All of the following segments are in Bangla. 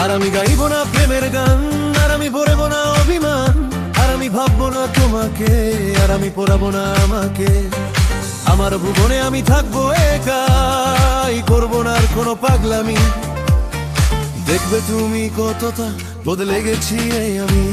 আর আমি গাইব না প্রেমের গান, আর আমি পড়ব না অভিমান, আর আমি ভাববো না তোমাকে, আর আমি পড়াবো না আমাকে। আমার ভুবনে আমি থাকবো একাই, করবো না আর কোনো পাগলামি। দেখবে তুমি কতটা বদলে গেছি এই আমি।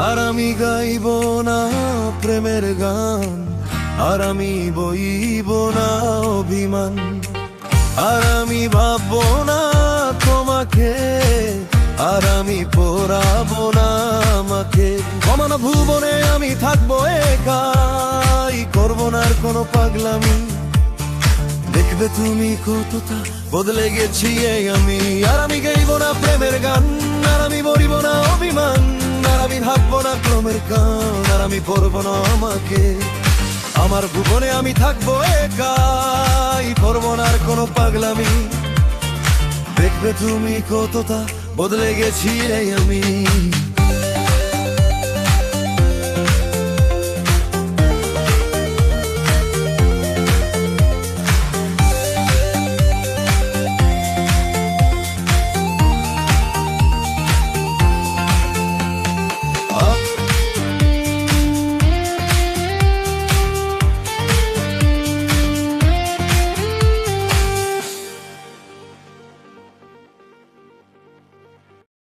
আর আমি গাইব না প্রেমের গান, আর আমি বইব না অভিমান, আর আমি ভাববো না তোমাকে, আর আমি পড়াবো না আমাকে। সমান ভুবনে আমি থাকবো একাই, করবো না আর কোনো পাগলামি। দেখবে তুমি কতটা বদলে গেছি এই আমি। আর আমি গাইব না প্রেমের গান, আর আমি বলিব না অভিমান, আর আমি ভাববো না প্রেমের গান, আর আমি পড়বো না আমাকে। আমার ভুবনে আমি থাকবো একাই, করবো না আর কোনো পাগলামি। দেখবে তুমি কতটা বদলে গেছি এই আমি।